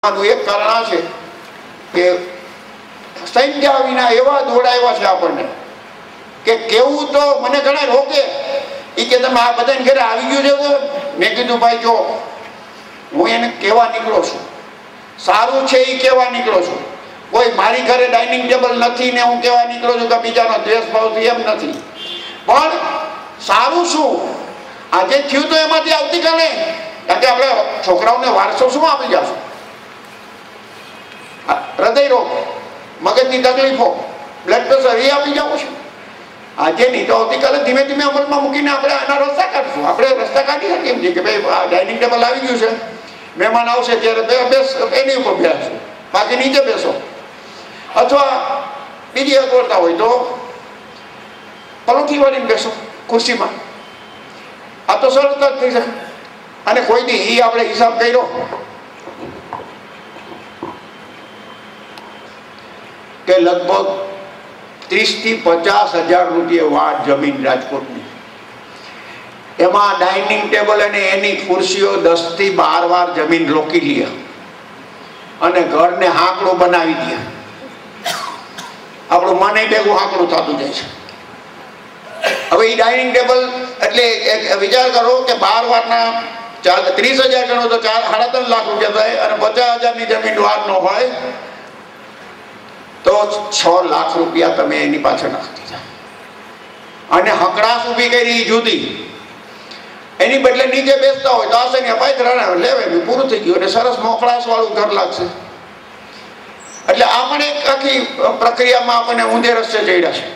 આનું એક કારણ આ છે કે સંખ્યા વિના એવા દોડાવ્યા છે આપણને કે કેવું તો મને ઘણા રોકે એ કે તમે આ બધાને ઘરે આવી ગયું છે. મેં કીધું ભાઈ જો હું એને કહેવા નીકળો છું, સારું છે એ કહેવા નીકળો છું. કોઈ મારી ઘરે ડાઇનિંગ ટેબલ નથી ને હું કહેવા નીકળો છું કે બીજાનો દ્વેષ ભાવથી, એમ નથી. પણ સારું શું આજે થયું તો એમાંથી આવતીકાલે, કારણ કે આપણે છોકરાઓને વારસો શું આપી જશું? હૃદય રોગ, મગજની તકલીફો, બ્લડ પ્રેશર એ આપી જાવ છું. આજે નહીં તો આવતીકાલે ધીમે ધીમે અમલમાં મૂકીને આપણે આના રસ્તા કાઢશું. આપણે રસ્તા કાઢી શકીએ એમ છે કે ભાઈ આ ડાઇનિંગ ટેબલ આવી ગયું છે, મહેમાન આવશે ત્યારે બેસ એની ઉપર બેસો, બાકી નીચે બેસો. અથવા બીજી અગવડતા હોય તો પલોઠી વાળીને બેસો ખુરશીમાં. આ તો સરળ જ થઈ શકે. અને કોઈ દી એ આપણે હિસાબ કર્યો કે લગભગ 30 થી 50 હજાર રૂપિયા વાટ જમીન રાજકોટની, એમાં ડાઇનિંગ ટેબલ અને એની ખુરશીઓ 10 થી 12 વાર જમીન રોકી લે અને ઘરને હાંકડું બનાવી દે. આપણું મન ભેગું હાંકડું થતું જાય છે. હવે એ ડાઇનિંગ ટેબલ એટલે વિચાર કરો કે 12 વારના 30,000 ગણો તો 3.5 લાખ રૂપિયા થાય, અને 50,000 ની જમીન વાર ન હોય તો 6 લાખ રૂપિયા તમે એની પાછળ નાખી દીધા. અને હકડાસ ઊભી કરી જુદી, એની બદલે નીચે બેસતા હોય તો આસની પાયથરા લેવે પૂરું થઈ ગયું અને સરસ મોકળાશ વાળું ઘર લાગશે. એટલે આપણે એક આખી પ્રક્રિયામાં આપણને ઊંધે રસ્તે જઈ રહ્યા છે.